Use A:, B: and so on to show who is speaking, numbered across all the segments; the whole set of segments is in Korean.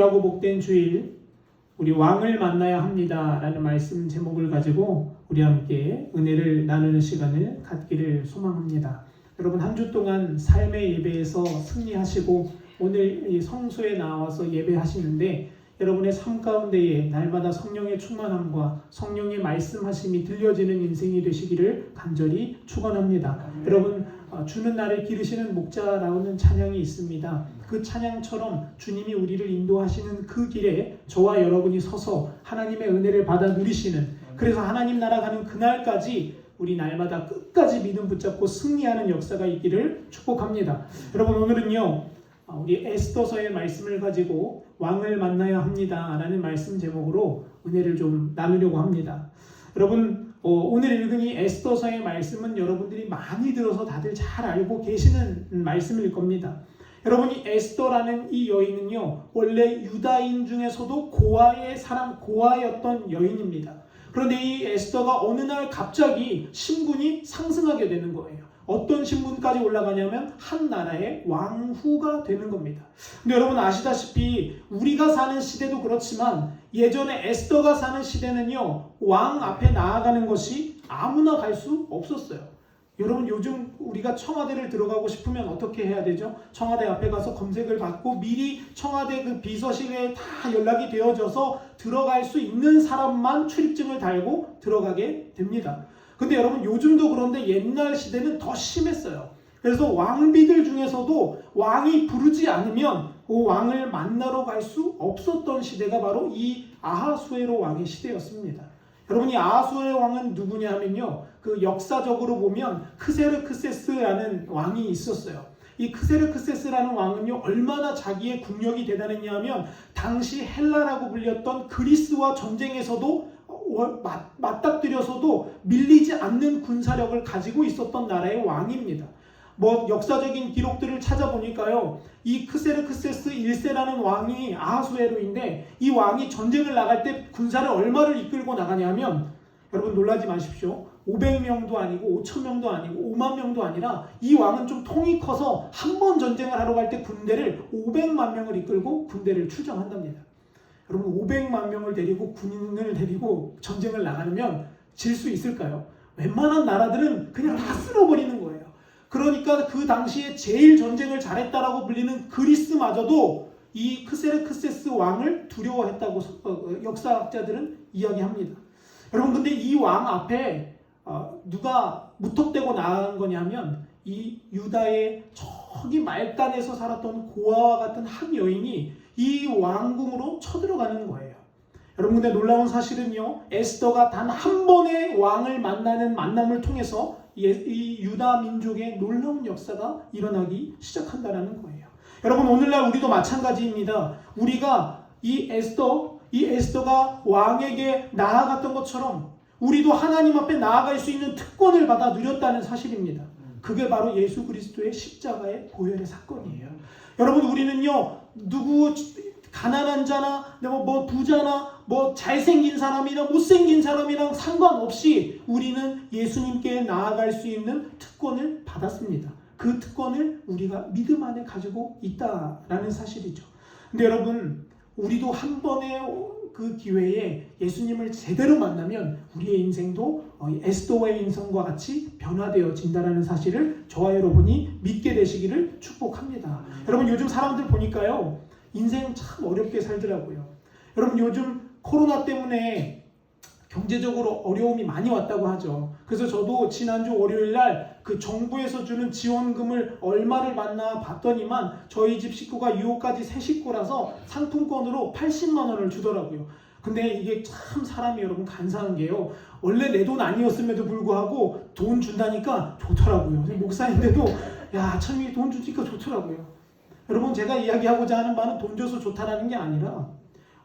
A: 귀하고 복된 주일, 우리 왕을 만나야 합니다 라는 말씀 제목을 가지고 우리 함께 은혜를 나누는 시간을 갖기를 소망합니다. 여러분, 한 주 동안 삶의 예배에서 승리하시고 오늘 이 성소에 나와서 예배하시는데 여러분의 삶 가운데에 날마다 성령의 충만함과 성령의 말씀하심이 들려지는 인생이 되시기를 간절히 축원합니다. 여러분, 주는 나를 기르시는 목자라는 찬양이 있습니다. 그 찬양처럼 주님이 우리를 인도하시는 그 길에 저와 여러분이 서서 하나님의 은혜를 받아 누리시는, 그래서 하나님 나라 가는 그날까지 우리 날마다 끝까지 믿음 붙잡고 승리하는 역사가 있기를 축복합니다. 여러분, 오늘은요 우리 에스더서의 말씀을 가지고 왕을 만나야 합니다 라는 말씀 제목으로 은혜를 좀 나누려고 합니다. 여러분, 오늘 읽은 이 에스더서의 말씀은 여러분들이 많이 들어서 다들 잘 알고 계시는 말씀일 겁니다. 여러분, 이 에스더라는 이 여인은요 원래 유다인 중에서도 고아였던 여인입니다. 그런데 이 에스더가 어느 날 갑자기 신분이 상승하게 되는 거예요. 어떤 신분까지 올라가냐면 한 나라의 왕후가 되는 겁니다. 근데 여러분 아시다시피 우리가 사는 시대도 그렇지만 예전에 에스더가 사는 시대는요 왕 앞에 나아가는 것이 아무나 갈 수 없었어요. 여러분, 요즘 우리가 청와대를 들어가고 싶으면 어떻게 해야 되죠? 청와대 앞에 가서 검색을 받고 미리 청와대 그 비서실에 다 연락이 되어져서 들어갈 수 있는 사람만 출입증을 달고 들어가게 됩니다. 근데 여러분, 요즘도 그런데 옛날 시대는 더 심했어요. 그래서 왕비들 중에서도 왕이 부르지 않으면 그 왕을 만나러 갈 수 없었던 시대가 바로 이 아하수에로 왕의 시대였습니다. 여러분, 이 아하수에로 왕은 누구냐 하면요, 그 역사적으로 보면 크세르크세스라는 왕이 있었어요. 이 크세르크세스라는 왕은요 얼마나 자기의 국력이 대단했냐 하면 당시 헬라라고 불렸던 그리스와 전쟁에서도 맞닥뜨려서도 밀리지 않는 군사력을 가지고 있었던 나라의 왕입니다. 역사적인 기록들을 찾아보니까요, 이 크세르크세스 1세라는 왕이 아하수에로인데 이 왕이 전쟁을 나갈 때 군사를 얼마를 이끌고 나가냐면, 여러분 놀라지 마십시오. 500명도 아니고 5,000명도 아니고 5만 명도 아니라 이 왕은 좀 통이 커서 한 번 전쟁을 하러 갈 때 군대를 500만 명을 이끌고 군대를 출정한답니다. 여러분, 500만 명을 데리고 군인을 데리고 전쟁을 나가면 질 수 있을까요? 웬만한 나라들은 그냥 다 쓸어버리는 거예요. 그러니까 그 당시에 제일 전쟁을 잘했다라고 불리는 그리스마저도 이 크세르크세스 왕을 두려워했다고 역사학자들은 이야기합니다. 여러분, 근데 이 왕 앞에 누가 무턱대고 나간 거냐면 이 유다의 저기 말단에서 살았던 고아와 같은 한 여인이 이 왕궁으로 쳐들어가는 거예요. 여러분, 근데 놀라운 사실은요, 에스더가 단 한 번의 왕을 만나는 만남을 통해서 이 유다 민족의 놀라운 역사가 일어나기 시작한다는 거예요. 여러분, 오늘날 우리도 마찬가지입니다. 우리가 이 에스더가 왕에게 나아갔던 것처럼 우리도 하나님 앞에 나아갈 수 있는 특권을 받아 누렸다는 사실입니다. 그게 바로 예수 그리스도의 십자가의 보혈의 사건이에요. 여러분, 우리는요 누구 가난한 자나 부자나 잘생긴 사람이나 못생긴 사람이랑 상관없이 우리는 예수님께 나아갈 수 있는 특권을 받았습니다. 그 특권을 우리가 믿음 안에 가지고 있다라는 사실이죠. 근데 여러분, 우리도 한 번의 그 기회에 예수님을 제대로 만나면 우리의 인생도 에스더의 인생과 같이 변화되어진다는 사실을 저와 여러분이 믿게 되시기를 축복합니다. 여러분, 요즘 사람들 보니까요 인생 참 어렵게 살더라고요. 여러분, 요즘 코로나 때문에 경제적으로 어려움이 많이 왔다고 하죠. 그래서 저도 지난주 월요일날 그 정부에서 주는 지원금을 얼마를 받나 봤더니만 저희 집 식구가 유혹까지 세 식구라서 상품권으로 80만 원을 주더라고요. 근데 이게 참 사람이 여러분 간사한 게요, 원래 내 돈 아니었음에도 불구하고 돈 준다니까 좋더라고요. 목사인데도 야 참 이 돈 주니까 좋더라고요. 여러분, 제가 이야기하고자 하는 바는 돈 줘서 좋다라는 게 아니라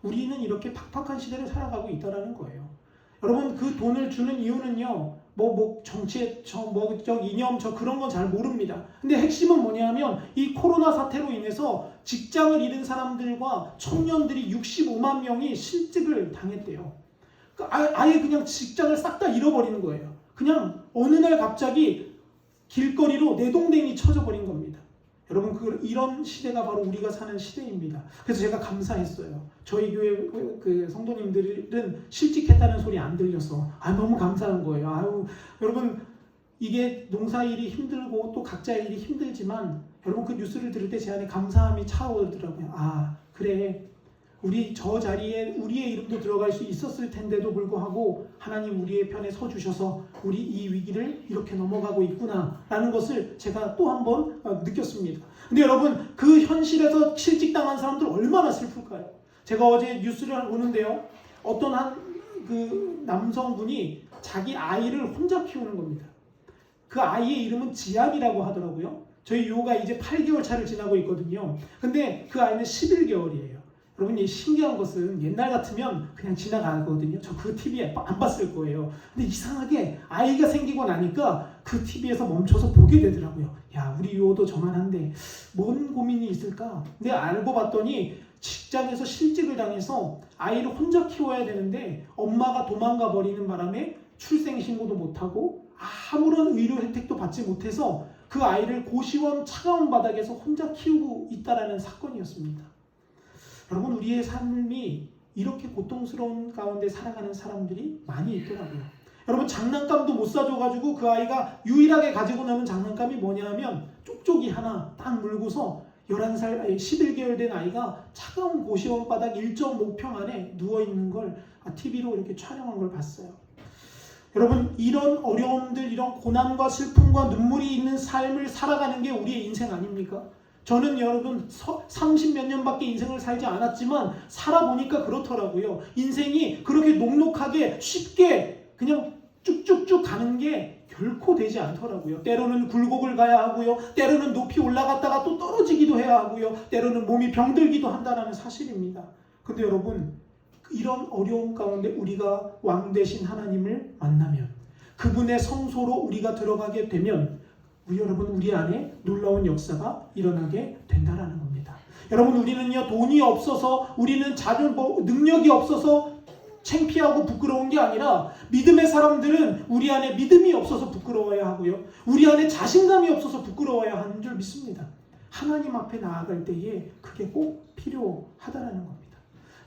A: 우리는 이렇게 팍팍한 시대를 살아가고 있다는 거예요. 여러분, 그 돈을 주는 이유는요 정치의 이념 그런 건 잘 모릅니다. 근데 핵심은 뭐냐면 이 코로나 사태로 인해서 직장을 잃은 사람들과 청년들이 65만 명이 실직을 당했대요. 아예 그냥 직장을 싹 다 잃어버리는 거예요. 그냥 어느 날 갑자기 길거리로 내동댕이 쳐져 버린 겁니다. 여러분 이런 시대가 바로 우리가 사는 시대입니다. 그래서 제가 감사했어요. 저희 교회 그 성도님들은 실직했다는 소리 안 들려서 너무 감사한 거예요. 여러분 이게 농사일이 힘들고 또 각자의 일이 힘들지만 여러분 그 뉴스를 들을 때 제 안에 감사함이 차오르더라고요. 그래 우리 저 자리에 우리의 이름도 들어갈 수 있었을 텐데도 불구하고 하나님 우리의 편에 서 주셔서 우리 이 위기를 이렇게 넘어가고 있구나 라는 것을 제가 또 한 번 느꼈습니다. 근데 여러분 그 현실에서 실직당한 사람들 얼마나 슬플까요? 제가 어제 뉴스를 보는데요, 어떤 한 그 남성분이 자기 아이를 혼자 키우는 겁니다. 그 아이의 이름은 지안이라고 하더라고요. 저희 요가 이제 8개월 차를 지나고 있거든요. 근데 그 아이는 11개월이에요. 여러분 이 신기한 것은 옛날 같으면 그냥 지나가거든요. 저 그 TV에 안 봤을 거예요. 근데 이상하게 아이가 생기고 나니까 그 TV에서 멈춰서 보게 되더라고요. 야, 우리 요도 저만한데 뭔 고민이 있을까? 근데 알고 봤더니 직장에서 실직을 당해서 아이를 혼자 키워야 되는데 엄마가 도망가 버리는 바람에 출생신고도 못하고 아무런 의료 혜택도 받지 못해서 그 아이를 고시원 차가운 바닥에서 혼자 키우고 있다라는 사건이었습니다. 여러분 우리의 삶이 이렇게 고통스러운 가운데 살아가는 사람들이 많이 있더라고요. 여러분 장난감도 못 사줘가지고 그 아이가 유일하게 가지고 남은 장난감이 뭐냐 하면 쪽쪽이 하나 딱 물고서 11살, 11개월 된 아이가 차가운 고시원 바닥 1.5평 안에 누워있는 걸 TV로 이렇게 촬영한 걸 봤어요. 여러분 이런 어려움들, 이런 고난과 슬픔과 눈물이 있는 삶을 살아가는 게 우리의 인생 아닙니까? 저는 여러분 30몇 년밖에 인생을 살지 않았지만 살아보니까 그렇더라고요. 인생이 그렇게 녹록하게 쉽게 그냥 쭉쭉쭉 가는 게 결코 되지 않더라고요. 때로는 굴곡을 가야 하고요. 때로는 높이 올라갔다가 또 떨어지기도 해야 하고요. 때로는 몸이 병들기도 한다는 사실입니다. 근데 여러분 이런 어려움 가운데 우리가 왕 되신 하나님을 만나면, 그분의 성소로 우리가 들어가게 되면 여러분 우리 안에 놀라운 역사가 일어나게 된다라는 겁니다. 여러분 우리는요 돈이 없어서, 우리는 능력이 없어서 창피하고 부끄러운 게 아니라 믿음의 사람들은 우리 안에 믿음이 없어서 부끄러워야 하고요, 우리 안에 자신감이 없어서 부끄러워야 하는 줄 믿습니다. 하나님 앞에 나아갈 때에 그게 꼭 필요하다라는 겁니다.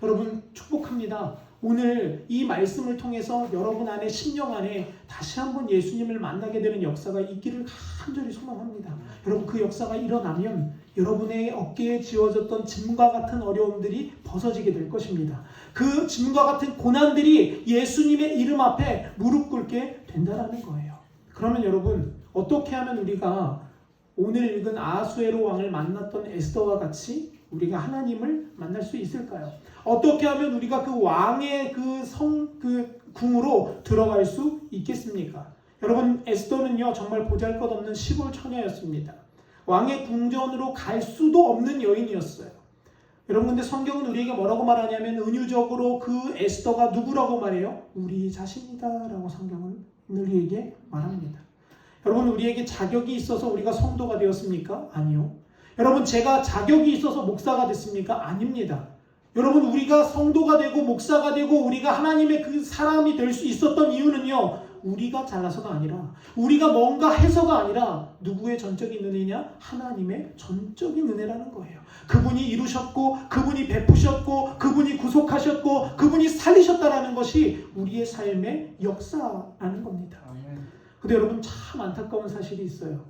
A: 여러분 축복합니다. 오늘 이 말씀을 통해서 여러분 안에, 심령 안에 다시 한번 예수님을 만나게 되는 역사가 있기를 간절히 소망합니다. 여러분 그 역사가 일어나면 여러분의 어깨에 지워졌던 짐과 같은 어려움들이 벗어지게 될 것입니다. 그 짐과 같은 고난들이 예수님의 이름 앞에 무릎 꿇게 된다는 거예요. 그러면 여러분 어떻게 하면 우리가 오늘 읽은 아하수에로 왕을 만났던 에스더와 같이 우리가 하나님을 만날 수 있을까요? 어떻게 하면 우리가 그 왕의 그 궁으로 들어갈 수 있겠습니까? 여러분 에스더는요 정말 보잘것없는 시골 처녀였습니다. 왕의 궁전으로 갈 수도 없는 여인이었어요. 여러분 근데 성경은 우리에게 뭐라고 말하냐면 은유적으로 그 에스더가 누구라고 말해요? 우리 자신이다 라고 성경은 우리에게 말합니다. 여러분 우리에게 자격이 있어서 우리가 성도가 되었습니까? 아니요. 여러분 제가 자격이 있어서 목사가 됐습니까? 아닙니다. 여러분 우리가 성도가 되고 목사가 되고 우리가 하나님의 그 사람이 될 수 있었던 이유는요 우리가 잘나서가 아니라, 우리가 뭔가 해서가 아니라 누구의 전적인 은혜냐? 하나님의 전적인 은혜라는 거예요. 그분이 이루셨고 그분이 베푸셨고 그분이 구속하셨고 그분이 살리셨다라는 것이 우리의 삶의 역사라는 겁니다. 근데 여러분 참 안타까운 사실이 있어요.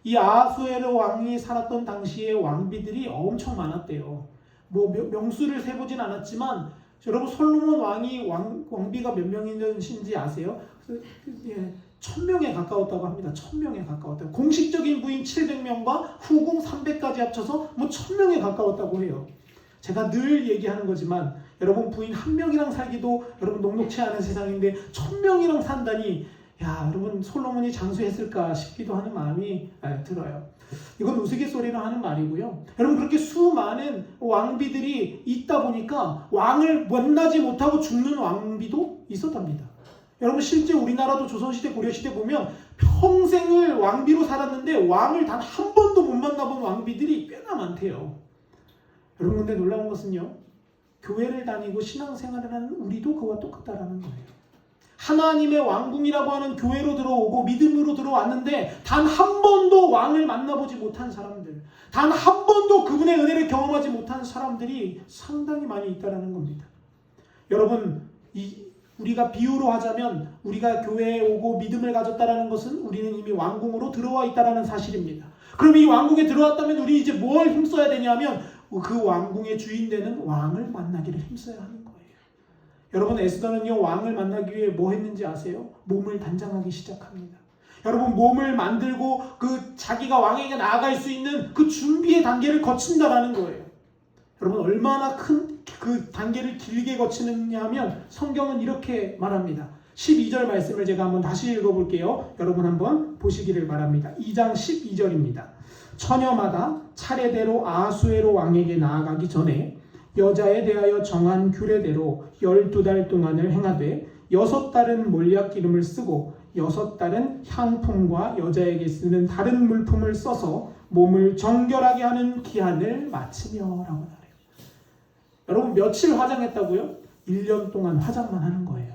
A: 이 아하수에로 왕이 살았던 당시에 왕비들이 엄청 많았대요. 뭐 명수를 세보진 않았지만 여러분 솔로몬 왕이 왕비가 몇 명이신지 아세요? 1000명에 가까웠다고 합니다. 1000명에 가까웠다고. 공식적인 부인 700명과 후궁 300까지 합쳐서 뭐 1000명에 가까웠다고 해요. 제가 늘 얘기하는 거지만 여러분 부인 한 명이랑 살기도 여러분 녹록치 않은 세상인데 1000명이랑 산다니, 야 여러분 솔로몬이 장수했을까 싶기도 하는 마음이 들어요. 이건 우스갯소리로 하는 말이고요. 여러분 그렇게 수많은 왕비들이 있다 보니까 왕을 만나지 못하고 죽는 왕비도 있었답니다. 여러분 실제 우리나라도 조선시대 고려시대 보면 평생을 왕비로 살았는데 왕을 단 한 번도 못 만나본 왕비들이 꽤나 많대요. 여러분 근데 놀라운 것은요, 교회를 다니고 신앙생활을 하는 우리도 그와 똑같다라는 거예요. 하나님의 왕궁이라고 하는 교회로 들어오고 믿음으로 들어왔는데 단 한 번도 왕을 만나보지 못한 사람들, 단 한 번도 그분의 은혜를 경험하지 못한 사람들이 상당히 많이 있다는 겁니다. 여러분, 우리가 비유로 하자면 우리가 교회에 오고 믿음을 가졌다는 것은 우리는 이미 왕궁으로 들어와 있다는 사실입니다. 그럼 이 왕궁에 들어왔다면 우리 이제 뭘 힘써야 되냐면 그 왕궁의 주인 되는 왕을 만나기를 힘써야 하는 거예요. 여러분, 에스더는요 왕을 만나기 위해 뭐 했는지 아세요? 몸을 단장하기 시작합니다. 여러분, 몸을 만들고 그 자기가 왕에게 나아갈 수 있는 그 준비의 단계를 거친다라는 거예요. 여러분, 얼마나 큰 그 단계를 길게 거치느냐 하면 성경은 이렇게 말합니다. 12절 말씀을 제가 한번 다시 읽어볼게요. 여러분 한번 보시기를 바랍니다. 2장 12절입니다. 처녀마다 차례대로 아하수에로 왕에게 나아가기 전에 여자에 대하여 정한 규례대로 12달 동안을 행하되 6달은 몰약 기름을 쓰고 6달은 향품과 여자에게 쓰는 다른 물품을 써서 몸을 정결하게 하는 기한을 마치며 라고 말해요. 여러분, 며칠 화장했다고요? 1년 동안 화장만 하는 거예요.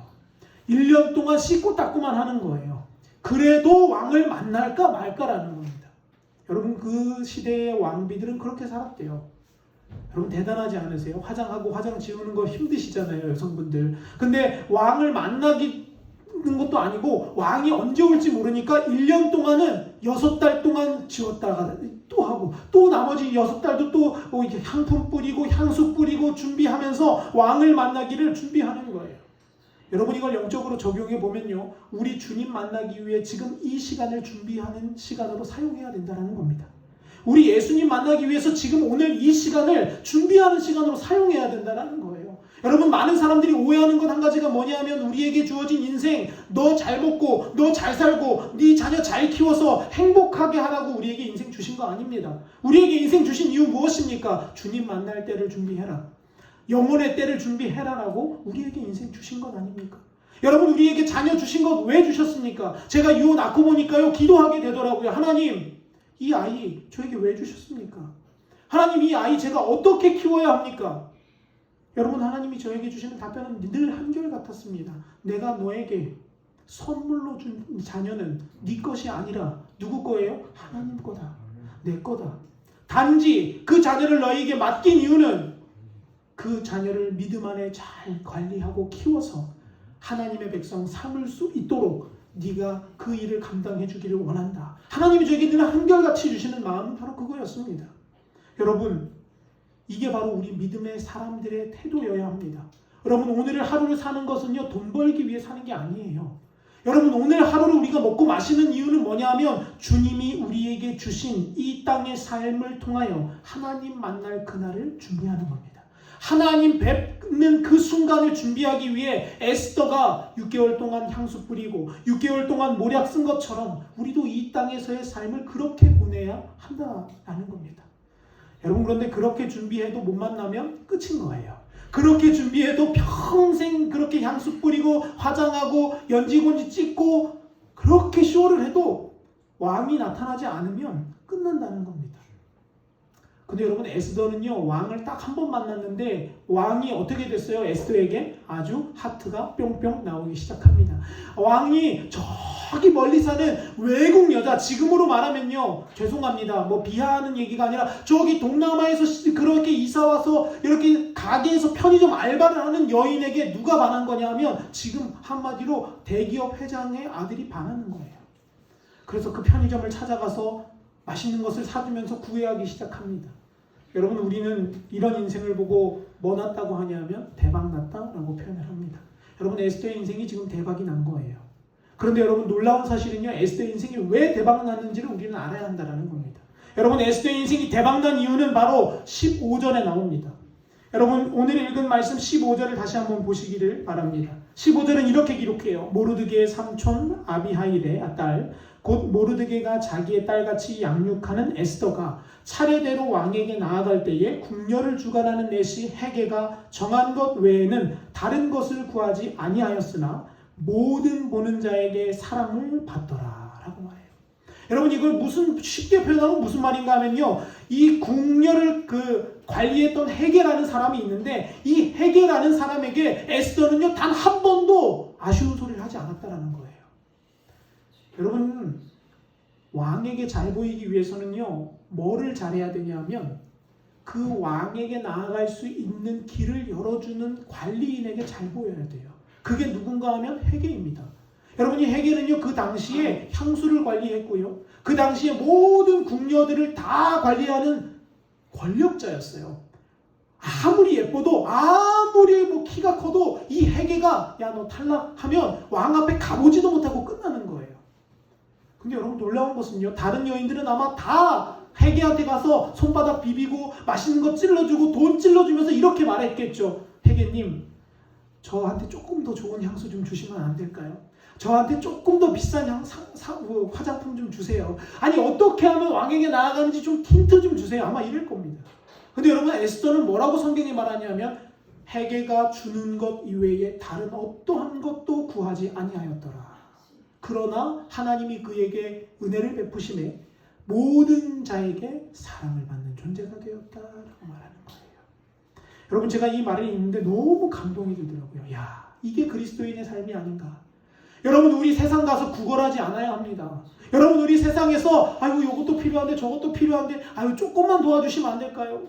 A: 1년 동안 씻고 닦고만 하는 거예요. 그래도 왕을 만날까 말까라는 겁니다. 여러분, 그 시대의 왕비들은 그렇게 살았대요. 여러분, 대단하지 않으세요? 화장하고 화장 지우는 거 힘드시잖아요, 여성분들. 근데 왕을 만나기는 것도 아니고 왕이 언제 올지 모르니까 1년 동안은 6달 동안 지웠다가 또 하고 또 나머지 6달도 또 향품 뿌리고 향수 뿌리고 준비하면서 왕을 만나기를 준비하는 거예요. 여러분, 이걸 영적으로 적용해 보면요, 우리 주님 만나기 위해 지금 이 시간을 준비하는 시간으로 사용해야 된다는 겁니다. 우리 예수님 만나기 위해서 지금 오늘 이 시간을 준비하는 시간으로 사용해야 된다는 거예요. 여러분, 많은 사람들이 오해하는 것 한 가지가 뭐냐면 우리에게 주어진 인생, 너 잘 먹고 너 잘 살고 네 자녀 잘 키워서 행복하게 하라고 우리에게 인생 주신 거 아닙니다. 우리에게 인생 주신 이유 무엇입니까? 주님 만날 때를 준비해라, 영혼의 때를 준비해라라고 우리에게 인생 주신 것 아닙니까? 여러분, 우리에게 자녀 주신 것 왜 주셨습니까? 제가 유호 낳고 보니까요, 기도하게 되더라고요. 하나님, 이 아이 저에게 왜 주셨습니까? 하나님, 이 아이 제가 어떻게 키워야 합니까? 여러분, 하나님이 저에게 주시는 답변은 늘 한결같았습니다. 내가 너에게 선물로 준 자녀는 네 것이 아니라 누구 거예요? 하나님 거다, 내 거다. 단지 그 자녀를 너에게 맡긴 이유는 그 자녀를 믿음 안에 잘 관리하고 키워서 하나님의 백성 삼을 수 있도록 네가 그 일을 감당해 주기를 원한다. 하나님이 저에게 늘 한결같이 주시는 마음은 바로 그거였습니다. 여러분, 이게 바로 우리 믿음의 사람들의 태도여야 합니다. 여러분, 오늘 하루를 사는 것은요, 돈 벌기 위해 사는 게 아니에요. 여러분, 오늘 하루를 우리가 먹고 마시는 이유는 뭐냐 하면 주님이 우리에게 주신 이 땅의 삶을 통하여 하나님 만날 그날을 준비하는 겁니다. 하나님 뵙는 그 순간을 준비하기 위해 에스더가 6개월 동안 향수 뿌리고 6개월 동안 모략 쓴 것처럼 우리도 이 땅에서의 삶을 그렇게 보내야 한다라는 겁니다. 여러분, 그런데 그렇게 준비해도 못 만나면 끝인 거예요. 그렇게 준비해도 평생 그렇게 향수 뿌리고 화장하고 연지곤지 찍고 그렇게 쇼를 해도 왕이 나타나지 않으면 끝난다는 겁니다. 근데 여러분, 에스더는요, 왕을 딱 한 번 만났는데 왕이 어떻게 됐어요? 에스더에게 아주 하트가 뿅뿅 나오기 시작합니다. 왕이 저기 멀리 사는 외국 여자, 지금으로 말하면요, 죄송합니다, 뭐 비하하는 얘기가 아니라 저기 동남아에서 그렇게 이사와서 이렇게 가게에서 편의점 알바를 하는 여인에게 누가 반한 거냐 하면 지금 한마디로 대기업 회장의 아들이 반하는 거예요. 그래서 그 편의점을 찾아가서 맛있는 것을 사주면서 구애하기 시작합니다. 여러분, 우리는 이런 인생을 보고 뭐 났다고 하냐면 대박 났다라고 표현을 합니다. 여러분, 에스더의 인생이 지금 대박이 난 거예요. 그런데 여러분, 놀라운 사실은요, 에스더의 인생이 왜 대박 났는지를 우리는 알아야 한다는 겁니다. 여러분, 에스더의 인생이 대박 난 이유는 바로 15절에 나옵니다. 여러분, 오늘 읽은 말씀 15절을 다시 한번 보시기를 바랍니다. 15절은 이렇게 기록해요. 모르드게의 삼촌 아비하일의 딸, 곧 모르드게가 자기의 딸같이 양육하는 에스더가 차례대로 왕에게 나아갈 때에 궁녀를 주관하는 내시 헤게가 정한 것 외에는 다른 것을 구하지 아니하였으나 모든 보는 자에게 사랑을 받더라 라고 말해요. 여러분 이걸 무슨 쉽게 표현하면 무슨 말인가 하면요. 이 궁녀를 관리했던 헤게라는 사람이 있는데 이 헤게라는 사람에게 에스더는요 단 한 번도 아쉬운 소리를 하지 않았다라는 거예요. 여러분 왕에게 잘 보이기 위해서는요 뭐를 잘해야 되냐면 그 왕에게 나아갈 수 있는 길을 열어주는 관리인에게 잘 보여야 돼요. 그게 누군가 하면 헤게입니다. 여러분이 헤게는요 그 당시에 향수를 관리했고요. 그 당시에 모든 궁녀들을 다 관리하는 권력자였어요. 아무리 예뻐도 아무리 키가 커도 이 헤게가 야 너 탈락하면 왕 앞에 가보지도 못하고 끝나는 거예요. 근데 여러분 놀라운 것은요 다른 여인들은 아마 다 헤게한테 가서 손바닥 비비고 맛있는 거 찔러주고 돈 찔러주면서 이렇게 말했겠죠. 헤게님 저한테 조금 더 좋은 향수 좀 주시면 안 될까요? 저한테 조금 더 비싼 화장품 좀 주세요. 아니 어떻게 하면 왕에게 나아가는지 좀 힌트 좀 주세요. 아마 이럴 겁니다. 근데 여러분 에스더는 뭐라고 성경이 말하냐면 헤게가 주는 것 이외에 다른 어떠한 것도 구하지 아니하였더라. 그러나 하나님이 그에게 은혜를 베푸심에 모든 자에게 사랑을 받는 존재가 되었다라고 말하는 거예요. 여러분 제가 이 말을 읽는데 너무 감동이 들더라고요. 야 이게 그리스도인의 삶이 아닌가. 여러분 우리 세상 가서 구걸하지 않아야 합니다. 여러분 우리 세상에서 아이고 이것도 필요한데 저것도 필요한데 아유 조금만 도와주시면 안 될까요?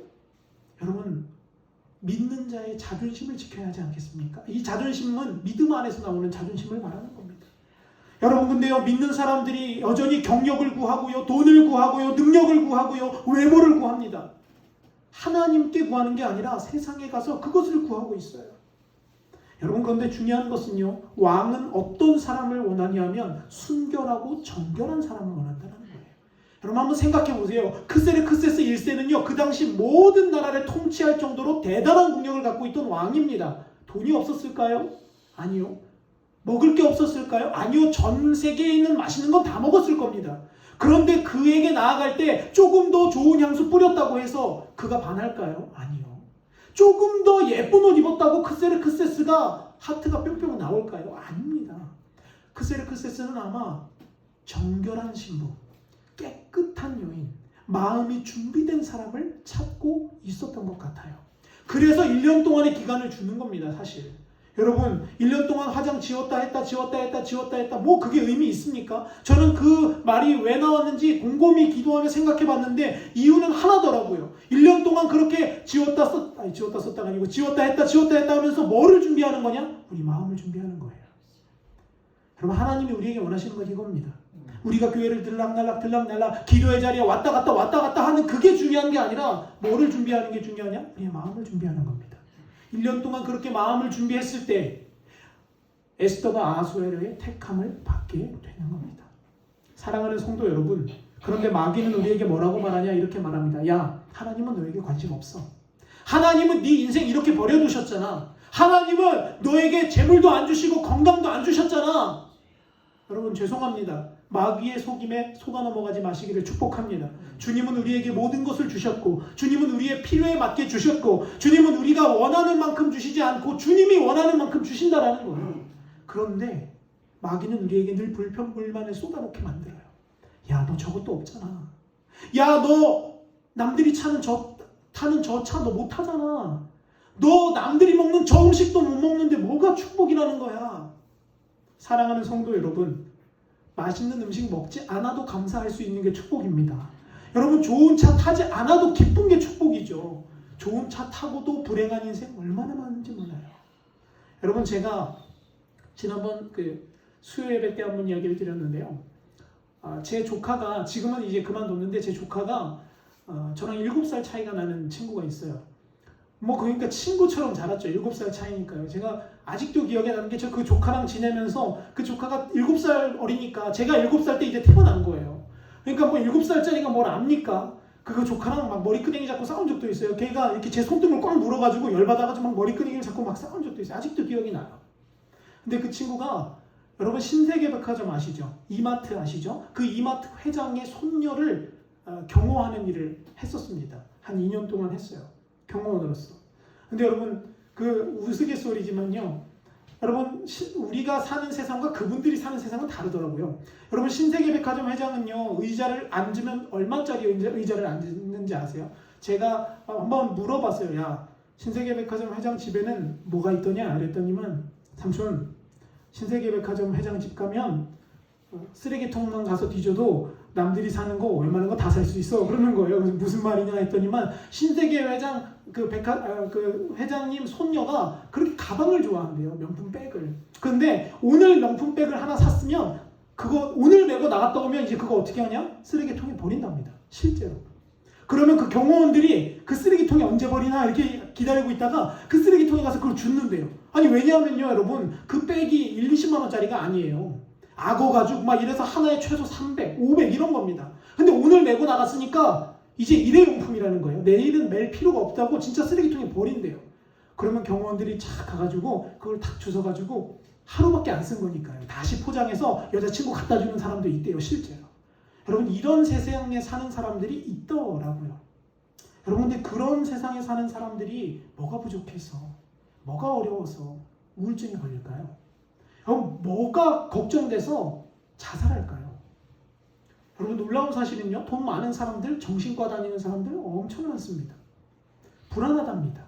A: 여러분 믿는 자의 자존심을 지켜야 하지 않겠습니까? 이 자존심은 믿음 안에서 나오는 자존심을 말하는 겁니다. 여러분 근데요 믿는 사람들이 여전히 경력을 구하고요 돈을 구하고요 능력을 구하고요 외모를 구합니다. 하나님께 구하는 게 아니라 세상에 가서 그것을 구하고 있어요. 여러분 그런데 중요한 것은요 왕은 어떤 사람을 원하냐면 순결하고 정결한 사람을 원한다는 거예요. 여러분 한번 생각해 보세요. 크세르크세스 1세는요 그 당시 모든 나라를 통치할 정도로 대단한 국력을 갖고 있던 왕입니다. 돈이 없었을까요? 아니요. 먹을 게 없었을까요? 아니요. 전 세계에 있는 맛있는 건 다 먹었을 겁니다. 그런데 그에게 나아갈 때 조금 더 좋은 향수 뿌렸다고 해서 그가 반할까요? 아니요. 조금 더 예쁜 옷 입었다고 크세르크세스가 하트가 뿅뿅 나올까요? 아닙니다. 크세르크세스는 아마 정결한 신부, 깨끗한 여인, 마음이 준비된 사람을 찾고 있었던 것 같아요. 그래서 1년 동안의 기간을 주는 겁니다. 사실 여러분 1년 동안 화장 지웠다 했다 뭐 그게 의미 있습니까? 저는 그 말이 왜 나왔는지 곰곰이 기도하며 생각해 봤는데 이유는 하나더라고요. 1년 동안 그렇게 지웠다 썼다가 아니고 지웠다 했다 하면서 뭐를 준비하는 거냐? 우리 마음을 준비하는 거예요. 여러분 하나님이 우리에게 원하시는 건 이겁니다. 우리가 교회를 들락날락 기도의 자리에 왔다 갔다 하는 그게 중요한 게 아니라 뭐를 준비하는 게 중요하냐? 우리의 마음을 준비하는 겁니다. 1년 동안 그렇게 마음을 준비했을 때 에스더가 아수에로의 택함을 받게 되는 겁니다. 사랑하는 성도 여러분, 그런데 마귀는 우리에게 뭐라고 말하냐? 이렇게 말합니다. 야, 하나님은 너에게 관심 없어. 하나님은 네 인생 이렇게 버려두셨잖아. 하나님은 너에게 재물도 안 주시고 건강도 안 주셨잖아. 여러분 죄송합니다. 마귀의 속임에 속아 넘어가지 마시기를 축복합니다. 주님은 우리에게 모든 것을 주셨고 주님은 우리의 필요에 맞게 주셨고 주님은 우리가 원하는 만큼 주시지 않고 주님이 원하는 만큼 주신다라는 거예요. 그런데 마귀는 우리에게 늘 불평불만을 쏟아놓게 만들어요. 야, 너 저것도 없잖아. 야, 너 남들이 타는 저 차 너 못 타잖아. 너 남들이 먹는 저 음식도 못 먹는데 뭐가 축복이라는 거야. 사랑하는 성도 여러분, 맛있는 음식 먹지 않아도 감사할 수 있는 게 축복입니다. 여러분 좋은 차 타지 않아도 기쁜 게 축복이죠. 좋은 차 타고도 불행한 인생 얼마나 많은지 몰라요. 여러분 제가 지난번 수요 예배 때 한번 이야기를 드렸는데요. 제 조카가 지금은 이제 그만뒀는데 제 조카가 저랑 7살 차이가 나는 친구가 있어요. 뭐 그러니까 친구처럼 자랐죠. 7살 차이니까요. 제가 아직도 기억에 나는 게 저 그 조카랑 지내면서 그 조카가 7살 어리니까 제가 7살 때 이제 태어난 거예요. 그러니까 뭐 7살짜리가 뭘 압니까? 그 조카랑 막 머리끄댕이 잡고 싸운 적도 있어요. 걔가 이렇게 제 손등을 꽉 물어가지고 열받아가지고 막 머리끄댕이를 잡고 막 싸운 적도 있어요. 아직도 기억이 나요. 근데 그 친구가 여러분 신세계백화점 아시죠? 이마트 아시죠? 그 이마트 회장의 손녀를 경호하는 일을 했었습니다. 한 2년 동안 했어요. 경호원으로서. 근데 여러분 그 우스갯소리지만요. 여러분 우리가 사는 세상과 그분들이 사는 세상은 다르더라고요. 여러분 신세계백화점 회장은요 의자를 앉으면 얼마짜리 의자를 앉는지 아세요? 제가 한번 물어봤어요. 야 신세계백화점 회장 집에는 뭐가 있더냐 그랬더니만 삼촌 신세계백화점 회장 집 가면 쓰레기통만 가서 뒤져도 남들이 사는 거 웬만한 거 다 살 수 있어 그러는 거예요. 그래서 무슨 말이냐 했더니만 신세계 회장 그 회장님 손녀가 그렇게 가방을 좋아한대요. 명품 백을. 근데 오늘 명품 백을 하나 샀으면 그거 오늘 메고 나갔다 오면 이제 그거 어떻게 하냐? 쓰레기통에 버린답니다. 실제로. 그러면 그 경호원들이 그 쓰레기통에 언제 버리나 이렇게 기다리고 있다가 그 쓰레기통에 가서 그걸 줍는데요. 아니 왜냐하면요 여러분 그 백이 1, 20만 원짜리가 아니에요. 악어 가죽 막 이래서 하나에 최소 300, 500 이런 겁니다. 근데 오늘 메고 나갔으니까 이제 일회용품이라는 거예요. 내일은 멜 필요가 없다고 진짜 쓰레기통에 버린대요. 그러면 경호원들이 착 가가지고 그걸 탁 주워가지고 하루밖에 안 쓴 거니까요. 다시 포장해서 여자친구 갖다 주는 사람도 있대요. 실제로. 여러분 이런 세상에 사는 사람들이 있더라고요. 여러분 근데 그런 세상에 사는 사람들이 뭐가 부족해서 뭐가 어려워서 우울증에 걸릴까요? 여러분 뭐가 걱정돼서 자살할까요? 여러분 놀라운 사실은요. 돈 많은 사람들, 정신과 다니는 사람들 엄청 많습니다. 불안하답니다.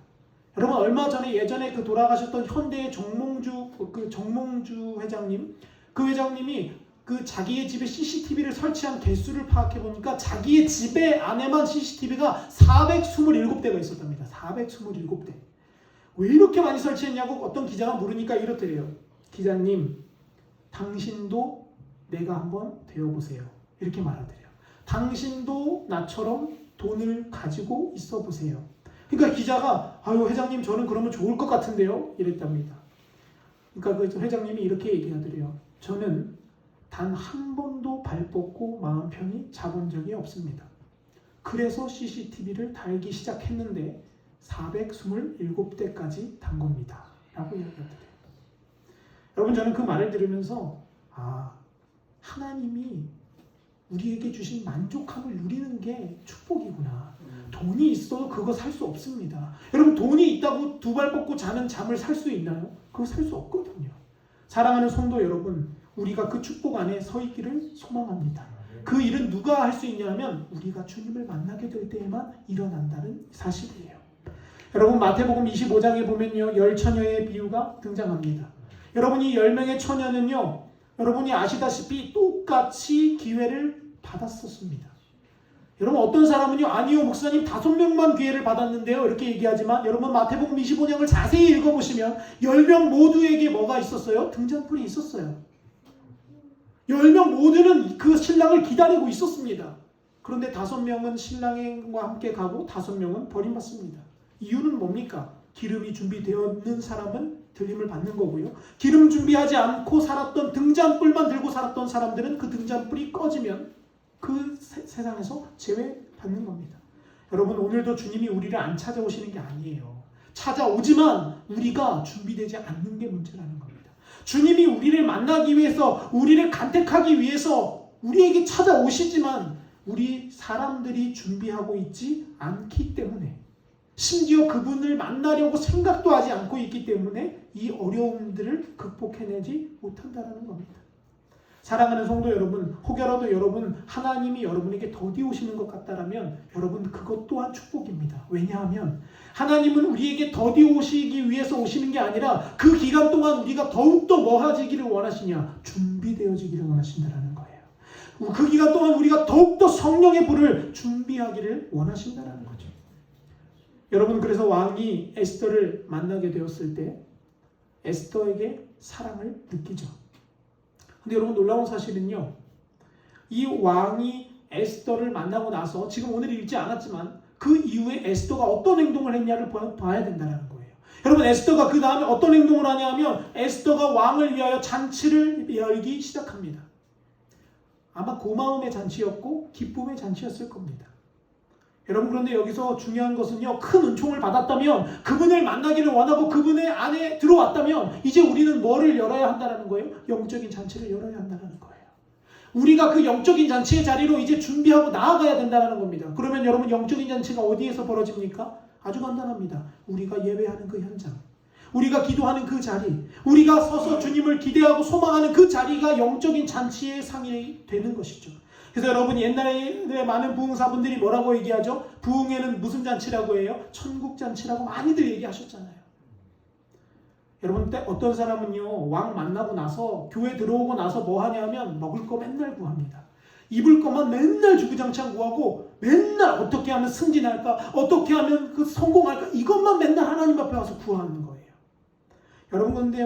A: 여러분 얼마 전에 예전에 그 돌아가셨던 현대의 정몽주 회장님 그 회장님이 그 자기의 집에 CCTV를 설치한 개수를 파악해 보니까 자기의 집에 안에만 CCTV가 427대가 있었답니다. 427대. 왜 이렇게 많이 설치했냐고 어떤 기자가 물으니까 이렇더래요. 기자님, 당신도 내가 한번 되어보세요. 이렇게 말하더래요. 당신도 나처럼 돈을 가지고 있어 보세요. 그러니까 기자가 아유 회장님 저는 그러면 좋을 것 같은데요. 이랬답니다. 그러니까 그 회장님이 이렇게 얘기하더래요. 저는 단 한 번도 발 뻗고 마음 편히 자본 적이 없습니다. 그래서 CCTV를 달기 시작했는데 427대까지 단 겁니다. 라고 이야기하더래요. 여러분 저는 그 말을 들으면서 하나님이 우리에게 주신 만족함을 누리는 게 축복이구나. 돈이 있어도 그거 살 수 없습니다. 여러분 돈이 있다고 두 발 뻗고 자는 잠을 살 수 있나요? 그거 살 수 없거든요. 사랑하는 성도 여러분, 우리가 그 축복 안에 서 있기를 소망합니다. 그 일은 누가 할 수 있냐면 우리가 주님을 만나게 될 때에만 일어난다는 사실이에요. 여러분 마태복음 25장에 보면요 10처녀의 비유가 등장합니다. 여러분 이 10명의 처녀는요 여러분이 아시다시피 똑같이 기회를 받았었습니다. 여러분 어떤 사람은요 아니요 목사님 5명만 기회를 받았는데요 이렇게 얘기하지만 여러분 마태복음 25장을 자세히 읽어보시면 10명 모두에게 뭐가 있었어요? 등잔불이 있었어요. 10명 모두는 그 신랑을 기다리고 있었습니다. 그런데 5명은 신랑과 함께 가고 5명은 버림받습니다. 이유는 뭡니까? 기름이 준비되었는 사람은 들림을 받는 거고요. 기름 준비하지 않고 살았던 등잔불만 들고 살았던 사람들은 그 등잔불이 꺼지면 그 세상에서 제외받는 겁니다. 여러분 오늘도 주님이 우리를 안 찾아오시는 게 아니에요. 찾아오지만 우리가 준비되지 않는 게 문제라는 겁니다. 주님이 우리를 만나기 위해서 우리를 간택하기 위해서 우리에게 찾아오시지만 우리 사람들이 준비하고 있지 않기 때문에 심지어 그분을 만나려고 생각도 하지 않고 있기 때문에 이 어려움들을 극복해내지 못한다는 겁니다. 사랑하는 성도 여러분, 혹여라도 여러분 하나님이 여러분에게 더디 오시는 것 같다라면 여러분 그것 또한 축복입니다. 왜냐하면 하나님은 우리에게 더디 오시기 위해서 오시는 게 아니라 그 기간 동안 우리가 더욱더 뭐하지기를 원하시냐? 준비되어지기를 원하신다는 거예요. 그 기간 동안 우리가 더욱더 성령의 불을 준비하기를 원하신다는 거죠. 여러분 그래서 왕이 에스더를 만나게 되었을 때 에스더에게 사랑을 느끼죠. 근데 여러분 놀라운 사실은요. 이 왕이 에스더를 만나고 나서 지금 오늘 읽지 않았지만 그 이후에 에스더가 어떤 행동을 했냐를 봐야 된다는 거예요. 여러분 에스더가 그 다음에 어떤 행동을 하냐 하면 에스더가 왕을 위하여 잔치를 열기 시작합니다. 아마 고마움의 잔치였고 기쁨의 잔치였을 겁니다. 여러분 그런데 여기서 중요한 것은요. 큰 은총을 받았다면 그분을 만나기를 원하고 그분의 안에 들어왔다면 이제 우리는 뭐를 열어야 한다는 거예요? 영적인 잔치를 열어야 한다는 거예요. 우리가 그 영적인 잔치의 자리로 이제 준비하고 나아가야 된다는 겁니다. 그러면 여러분 영적인 잔치가 어디에서 벌어집니까? 아주 간단합니다. 우리가 예배하는 그 현장. 우리가 기도하는 그 자리, 우리가 서서 주님을 기대하고 소망하는 그 자리가 영적인 잔치의 상이 되는 것이죠. 그래서 여러분, 옛날에 많은 부흥사분들이 뭐라고 얘기하죠? 부흥회는 무슨 잔치라고 해요? 천국 잔치라고 많이들 얘기하셨잖아요. 여러분, 어떤 사람은요, 왕 만나고 나서 교회 들어오고 나서 뭐 하냐면 먹을 거 맨날 구합니다. 입을 것만 맨날 주구장창 구하고 맨날 어떻게 하면 승진할까, 어떻게 하면 그 성공할까, 이것만 맨날 하나님 앞에 와서 구하는 거예요. 여러분, 근데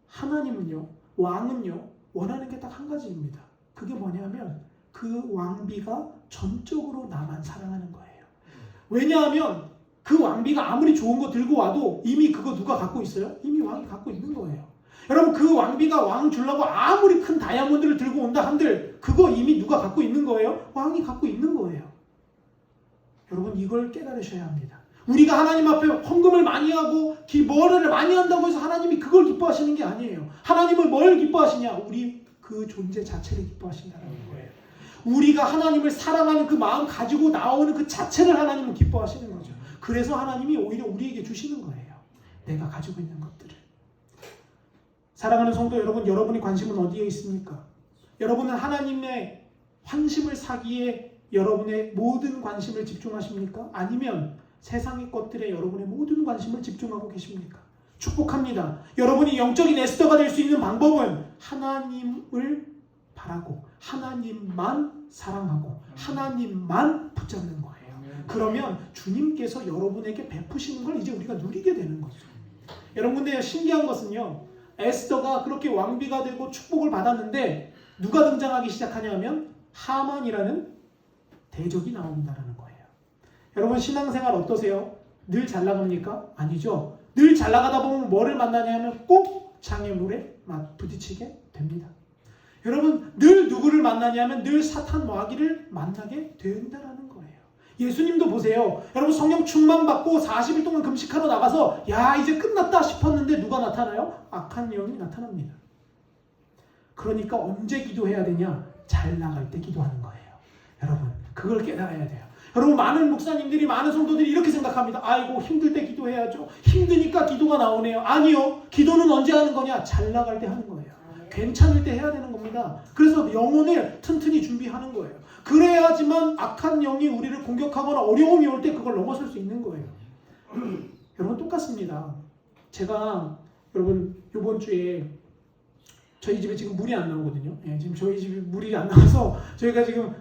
A: 하나님은요, 왕은요, 원하는 게 딱 한 가지입니다. 그게 뭐냐면 그 왕비가 전적으로 나만 사랑하는 거예요. 왜냐하면 그 왕비가 아무리 좋은 거 들고 와도 이미 그거 누가 갖고 있어요? 이미 왕이 갖고 있는 거예요. 여러분, 그 왕비가 왕 주려고 아무리 큰 다이아몬드를 들고 온다 한들 그거 이미 누가 갖고 있는 거예요? 왕이 갖고 있는 거예요. 여러분, 이걸 깨달으셔야 합니다. 우리가 하나님 앞에 헌금을 많이 하고 뭐를 많이 한다고 해서 하나님이 그걸 기뻐하시는 게 아니에요. 하나님은 뭘 기뻐하시냐? 우리 그 존재 자체를 기뻐하신다는 거예요. 우리가 하나님을 사랑하는 그 마음 가지고 나오는 그 자체를 하나님은 기뻐하시는 거죠. 그래서 하나님이 오히려 우리에게 주시는 거예요. 내가 가지고 있는 것들을. 사랑하는 성도 여러분, 여러분의 관심은 어디에 있습니까? 여러분은 하나님의 환심을 사기에 여러분의 모든 관심을 집중하십니까? 아니면 세상의 것들에 여러분의 모든 관심을 집중하고 계십니까? 축복합니다. 여러분이 영적인 에스더가 될 수 있는 방법은 하나님을 바라고 하나님만 사랑하고 하나님만 붙잡는 거예요. 그러면 주님께서 여러분에게 베푸시는 걸 이제 우리가 누리게 되는 거죠. 여러분, 근데 신기한 것은요, 에스더가 그렇게 왕비가 되고 축복을 받았는데 누가 등장하기 시작하냐면 하만이라는 대적이 나온다는 거예요. 여러분, 신앙생활 어떠세요? 늘 잘 나갑니까? 아니죠. 늘 잘 나가다 보면 뭐를 만나냐면 꼭 장애물에 부딪히게 됩니다. 여러분, 늘 누구를 만나냐면 늘 사탄 마귀를 만나게 된다는 거예요. 예수님도 보세요. 여러분, 성령 충만 받고 40일 동안 금식하러 나가서 야, 이제 끝났다 싶었는데 누가 나타나요? 악한 영이 나타납니다. 그러니까 언제 기도해야 되냐? 잘 나갈 때 기도하는 거예요. 여러분, 그걸 깨달아야 돼요. 여러분, 많은 목사님들이, 많은 성도들이 이렇게 생각합니다. 아이고, 힘들 때 기도해야죠. 힘드니까 기도가 나오네요. 아니요. 기도는 언제 하는 거냐? 잘 나갈 때 하는 거예요. 괜찮을 때 해야 되는 겁니다. 그래서 영혼을 튼튼히 준비하는 거예요. 그래야지만 악한 영이 우리를 공격하거나 어려움이 올 때 그걸 넘어설 수 있는 거예요. 여러분, 똑같습니다. 제가 여러분 이번 주에 저희 집에 지금 물이 안 나오거든요. 지금 저희 집에 물이 안 나와서 저희가 지금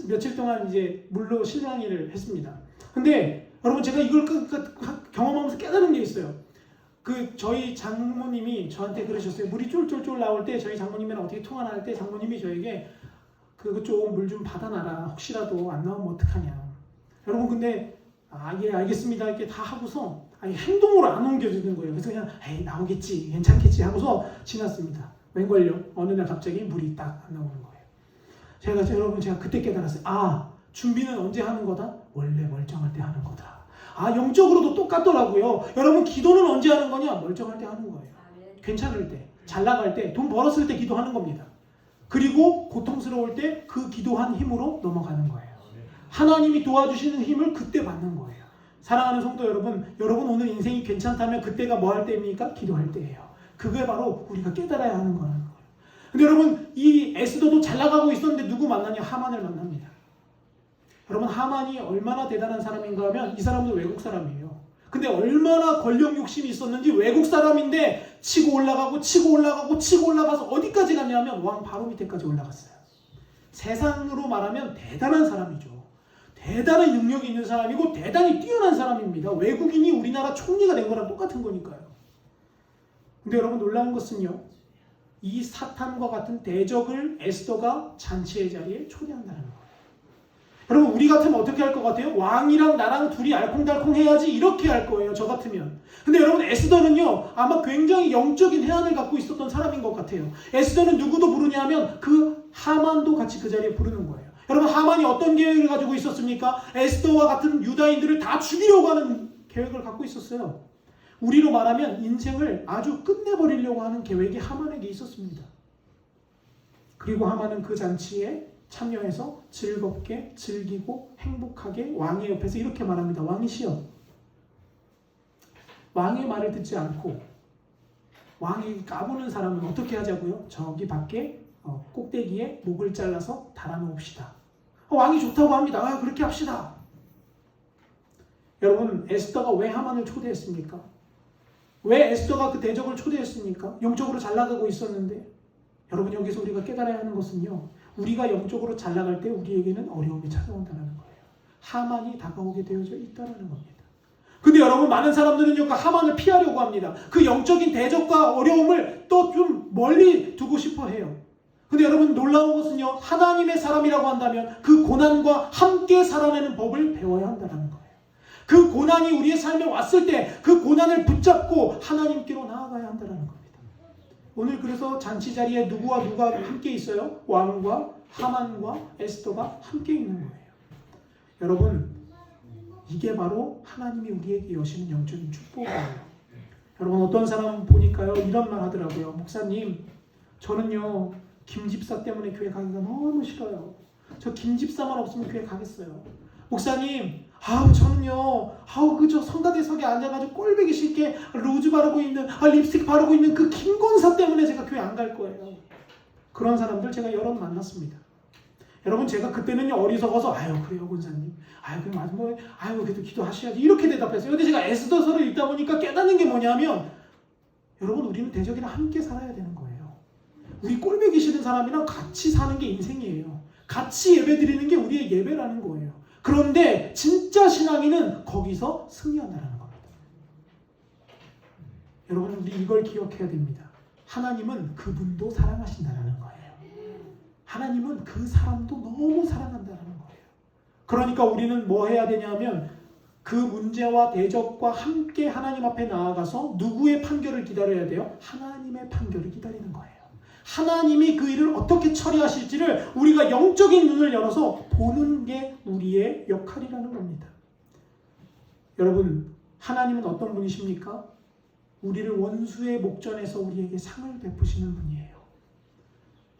A: 며칠 동안 이제 물로 실랑이를 했습니다. 근데 여러분, 제가 이걸 경험하면서 깨달은 게 있어요. 저희 장모님이 저한테 그러셨어요. 물이 쫄쫄쫄 나올 때 저희 장모님이랑 어떻게 통화를 할 때 장모님이 저에게 그거 좀 물 좀 받아놔라. 혹시라도 안 나오면 어떡하냐. 여러분, 근데 예, 알겠습니다 이렇게 다 하고서 행동으로 안 옮겨지는 거예요. 그래서 그냥 에이, 나오겠지, 괜찮겠지 하고서 지났습니다. 웬걸요? 어느 날 갑자기 물이 딱 안 나오는 거예요. 제가 그때 깨달았어요. 준비는 언제 하는 거다? 원래 멀쩡할 때 하는 거다. 영적으로도 똑같더라고요. 여러분, 기도는 언제 하는 거냐? 멀쩡할 때 하는 거예요. 괜찮을 때, 잘 나갈 때, 돈 벌었을 때 기도하는 겁니다. 그리고 고통스러울 때 그 기도한 힘으로 넘어가는 거예요. 하나님이 도와주시는 힘을 그때 받는 거예요. 사랑하는 성도 여러분, 오늘 인생이 괜찮다면 그때가 뭐 할 때입니까? 기도할 때예요. 그게 바로 우리가 깨달아야 하는 거라는 거예요. 근데 여러분, 이 에스더도 잘 나가고 있었는데 누구 만나냐? 하만을 만납니다. 여러분, 하만이 얼마나 대단한 사람인가 하면 이 사람도 외국 사람이에요. 근데 얼마나 권력 욕심이 있었는지 외국 사람인데 치고 올라가서 어디까지 갔냐면 왕 바로 밑에까지 올라갔어요. 세상으로 말하면 대단한 사람이죠. 대단한 능력이 있는 사람이고 대단히 뛰어난 사람입니다. 외국인이 우리나라 총리가 된 거랑 똑같은 거니까요. 근데 여러분, 놀라운 것은요, 이 사탄과 같은 대적을 에스더가 잔치의 자리에 초대한다는 거예요. 여러분, 우리 같으면 어떻게 할 것 같아요? 왕이랑 나랑 둘이 알콩달콩 해야지, 이렇게 할 거예요, 저 같으면. 근데 여러분, 에스더는요, 아마 굉장히 영적인 해안을 갖고 있었던 사람인 것 같아요. 에스더는 누구도 부르냐 하면 그 하만도 같이 그 자리에 부르는 거예요. 여러분, 하만이 어떤 계획을 가지고 있었습니까? 에스더와 같은 유다인들을 다 죽이려고 하는 계획을 갖고 있었어요. 우리로 말하면 인생을 아주 끝내버리려고 하는 계획이 하만에게 있었습니다. 그리고 하만은 그 잔치에 참여해서 즐겁게 즐기고 행복하게 왕의 옆에서 이렇게 말합니다. 왕이시여, 왕의 말을 듣지 않고 왕이 까부는 사람은 어떻게 하자고요? 저기 밖에 꼭대기에 목을 잘라서 달아놓읍시다. 왕이 좋다고 합니다. 그렇게 합시다. 여러분, 에스더가 왜 하만을 초대했습니까? 왜 에스더가 그 대적을 초대했습니까? 영적으로 잘 나가고 있었는데. 여러분, 여기서 우리가 깨달아야 하는 것은요, 우리가 영적으로 잘 나갈 때 우리에게는 어려움이 찾아온다는 거예요. 하만이 다가오게 되어져 있다는 겁니다. 근데 여러분, 많은 사람들은요, 그 하만을 피하려고 합니다. 그 영적인 대적과 어려움을 또 좀 멀리 두고 싶어 해요. 근데 여러분, 놀라운 것은요, 하나님의 사람이라고 한다면 그 고난과 함께 살아내는 법을 배워야 한다는 거예요. 그 고난이 우리의 삶에 왔을 때 그 고난을 붙잡고 하나님께로 나아가야 한다는 겁니다. 오늘 그래서 잔치 자리에 누구와 누가 함께 있어요? 왕과 하만과 에스더가 함께 있는 거예요. 여러분, 이게 바로 하나님이 우리에게 여시는 영적인 축복이에요. 여러분, 어떤 사람 보니까요, 이런 말 하더라고요. 목사님, 저는요, 김 집사 때문에 교회 가기가 너무 싫어요. 저 김 집사만 없으면 교회 가겠어요. 목사님, 저는요, 그저 성가대석에 앉아가지고 꼴보기 싫게 루즈 바르고 있는, 립스틱 바르고 있는 그 김권사 때문에 제가 교회 안 갈 거예요. 그런 사람들 제가 여러 번 만났습니다. 여러분, 제가 그때는요, 어리석어서, 그래요, 권사님. 그래도 기도하셔야지. 이렇게 대답했어요. 근데 제가 에스더서를 읽다 보니까 깨닫는 게 뭐냐면, 여러분, 우리는 대적이랑 함께 살아야 되는 거예요. 우리 꼴보기 싫은 사람이랑 같이 사는 게 인생이에요. 같이 예배 드리는 게 우리의 예배라는 거예요. 그런데 진짜 신앙인은 거기서 승리한다는 겁니다. 여러분, 우리 이걸 기억해야 됩니다. 하나님은 그분도 사랑하신다는 거예요. 하나님은 그 사람도 너무 사랑한다는 거예요. 그러니까 우리는 뭐 해야 되냐면 그 문제와 대적과 함께 하나님 앞에 나아가서 누구의 판결을 기다려야 돼요? 하나님의 판결을 기다리는 거예요. 하나님이 그 일을 어떻게 처리하실지를 우리가 영적인 눈을 열어서 보는 게 우리의 역할이라는 겁니다. 여러분, 하나님은 어떤 분이십니까? 우리를 원수의 목전에서 우리에게 상을 베푸시는 분이에요.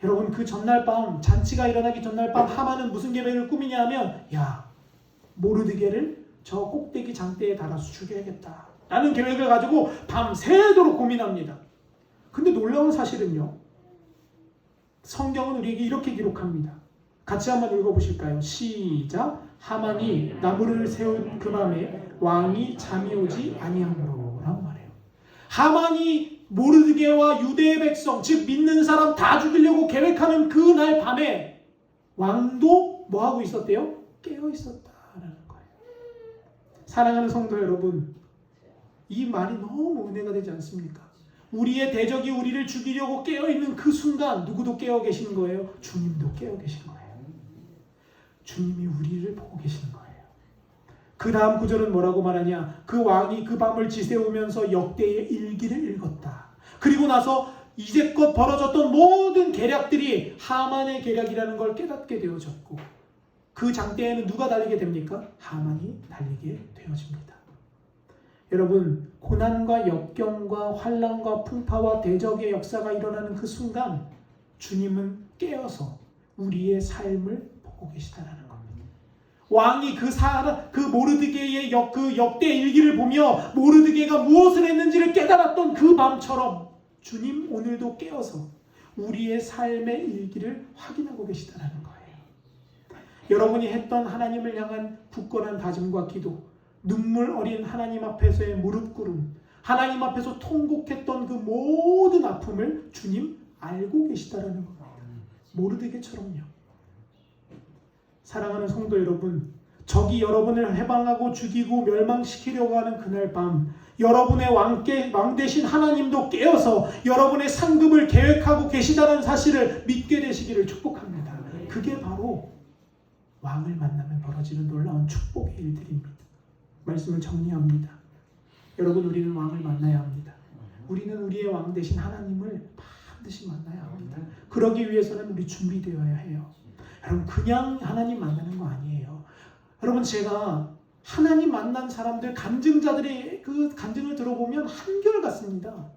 A: 여러분, 그 전날 밤, 잔치가 일어나기 전날 밤 하만은 무슨 계획을 꾸미냐 하면, 모르드게를 저 꼭대기 장대에 달아서 죽여야겠다 라는 계획을 가지고 밤새도록 고민합니다. 근데 놀라운 사실은요, 성경은 우리에게 이렇게 기록합니다. 같이 한번 읽어보실까요? 시작. 하만이 나무를 세운 그 밤에 왕이 잠이 오지 아니하므로 라고 말해요. 하만이 모르드게와 유대의 백성, 즉 믿는 사람 다 죽이려고 계획하는 그날 밤에 왕도 뭐하고 있었대요? 깨어 있었다라는 거예요. 사랑하는 성도 여러분, 이 말이 너무 은혜가 되지 않습니까? 우리의 대적이 우리를 죽이려고 깨어있는 그 순간 누구도 깨어 계신 거예요? 주님도 깨어 계신 거예요. 주님이 우리를 보고 계시는 거예요. 그 다음 구절은 뭐라고 말하냐? 그 왕이 그 밤을 지새우면서 역대의 일기를 읽었다. 그리고 나서 이제껏 벌어졌던 모든 계략들이 하만의 계략이라는 걸 깨닫게 되어졌고, 그 장대에는 누가 달리게 됩니까? 하만이 달리게 되어집니다. 여러분, 고난과 역경과 환난과 풍파와 대적의 역사가 일어나는 그 순간 주님은 깨어서 우리의 삶을 보고 계시다라는 겁니다. 왕이 그 모르드게의 그 역대 일기를 보며 모르드게가 무엇을 했는지를 깨달았던 그 밤처럼 주님 오늘도 깨어서 우리의 삶의 일기를 확인하고 계시다라는 거예요. 여러분이 했던 하나님을 향한 굳건한 다짐과 기도, 눈물 어린 하나님 앞에서의 무릎 꿇음, 하나님 앞에서 통곡했던 그 모든 아픔을 주님 알고 계시다라는 겁니다. 모르드게처럼요. 사랑하는 성도 여러분, 적이 여러분을 해방하고 죽이고 멸망시키려고 하는 그날 밤, 여러분의 왕 되신 하나님도 깨어서 여러분의 상급을 계획하고 계시다는 사실을 믿게 되시기를 축복합니다. 그게 바로 왕을 만나면 벌어지는 놀라운 축복의 일들입니다. 말씀을 정리합니다. 여러분, 우리는 왕을 만나야 합니다. 우리는 우리의 왕 되신 하나님을 반드시 만나야 합니다. 그러기 위해서는 우리 준비되어야 해요. 여러분, 그냥 하나님 만나는 거 아니에요. 여러분, 제가 하나님 만난 사람들, 간증자들의 그 간증을 들어보면 한결같습니다.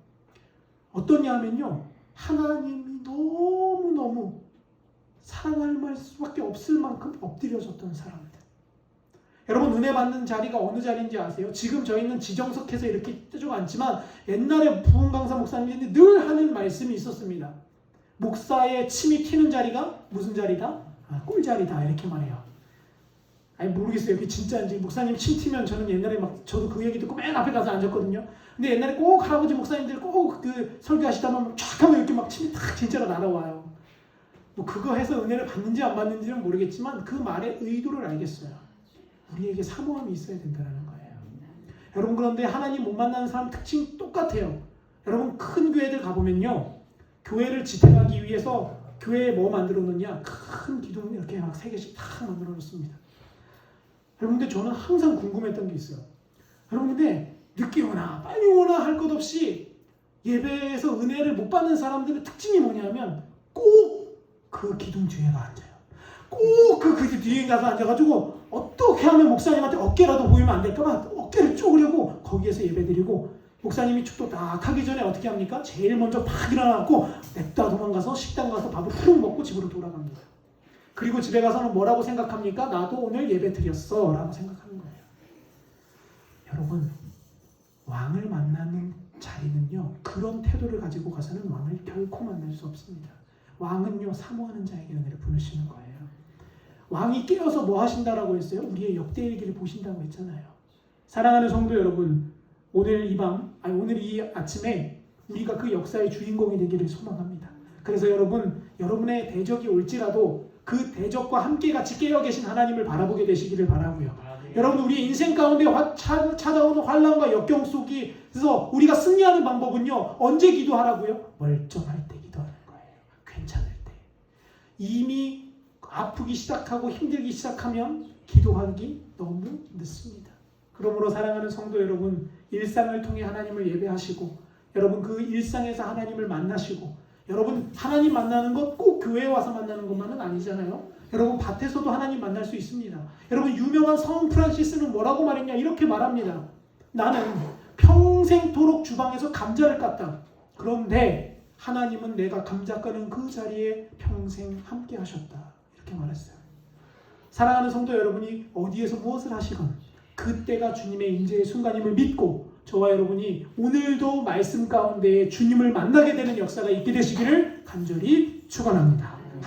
A: 어떠냐 하면요, 하나님이 너무너무 사랑할 수밖에 없을 만큼 엎드려졌던 사람들, 여러분 은혜 받는 자리가 어느 자리인지 아세요? 지금 저희는 지정석해서 이렇게 쭉 앉지만 옛날에 부흥 강사 목사님들이 늘 하는 말씀이 있었습니다. 목사의 침이 튀는 자리가 무슨 자리다? 꿀자리다 이렇게 말해요. 아니 모르겠어요. 그게 진짜인지. 목사님 침 튀면 저는 옛날에 막 저도 그 얘기 듣고 맨 앞에 가서 앉았거든요. 근데 옛날에 꼭 할아버지 목사님들 꼭 그 설교하시다만 쫙 하면 이렇게 막 침이 탁 진짜로 날아와요. 뭐 그거 해서 은혜를 받는지 안 받는지는 모르겠지만 그 말의 의도를 알겠어요. 우리에게 사모함이 있어야 된다는 거예요. 여러분 그런데 하나님 못 만나는 사람 특징 똑같아요. 여러분 큰 교회들 가보면요. 교회를 지탱하기 위해서 교회에 뭐 만들어 놓냐? 큰 기둥 이렇게 막 3개씩 다 만들어 놓습니다. 여러분 근데 저는 항상 궁금했던 게 있어요. 여러분 근데 늦게 오나 빨리 오나 할 것 없이 예배에서 은혜를 못 받는 사람들의 특징이 뭐냐면 꼭 그 기둥 뒤에 앉아요. 꼭 그 뒤에 가서 앉아가지고 어떻게 하면 목사님한테 어깨라도 보이면 안 될까봐 어깨를 쪼으려고 거기에서 예배드리고 목사님이 축도 딱 하기 전에 어떻게 합니까? 제일 먼저 팍 일어나고 냅다 도망가서 식당 가서 밥을 훅 먹고 집으로 돌아갑니다. 그리고 집에 가서는 뭐라고 생각합니까? 나도 오늘 예배 드렸어 라고 생각하는 거예요. 여러분 왕을 만나는 자리는요 그런 태도를 가지고 가서는 왕을 결코 만날 수 없습니다. 왕은요 사모하는 자에게 은혜를 부르시는 거예요. 왕이 깨어서 뭐 하신다라고 했어요? 우리의 역대일기를 보신다고 했잖아요. 사랑하는 성도 여러분, 오늘 이 아침에 우리가 그 역사의 주인공이 되기를 소망합니다. 그래서 여러분의 대적이 올지라도 그 대적과 함께 같이 깨어 계신 하나님을 바라보게 되시기를 바라고요. 여러분 우리 인생 가운데 찾아오는 환난과 역경 속에서 우리가 승리하는 방법은요. 언제 기도하라고요? 멀쩡할 때 기도하는 거예요. 괜찮을 때. 이미 아프기 시작하고 힘들기 시작하면 기도하기 너무 늦습니다. 그러므로 사랑하는 성도 여러분, 일상을 통해 하나님을 예배하시고 여러분 그 일상에서 하나님을 만나시고 여러분 하나님 만나는 것 꼭 교회에 와서 만나는 것만은 아니잖아요. 여러분 밭에서도 하나님 만날 수 있습니다. 여러분 유명한 성 프란시스는 뭐라고 말했냐 이렇게 말합니다. 나는 평생토록 주방에서 감자를 깠다. 그런데 하나님은 내가 감자 까는 그 자리에 평생 함께 하셨다. 이렇게 말했어요. 사랑하는 성도 여러분이 어디에서 무엇을 하시건 그때가 주님의 임재의 순간임을 믿고 저와 여러분이 오늘도 말씀 가운데 주님을 만나게 되는 역사가 있게 되시기를 간절히 축원합니다.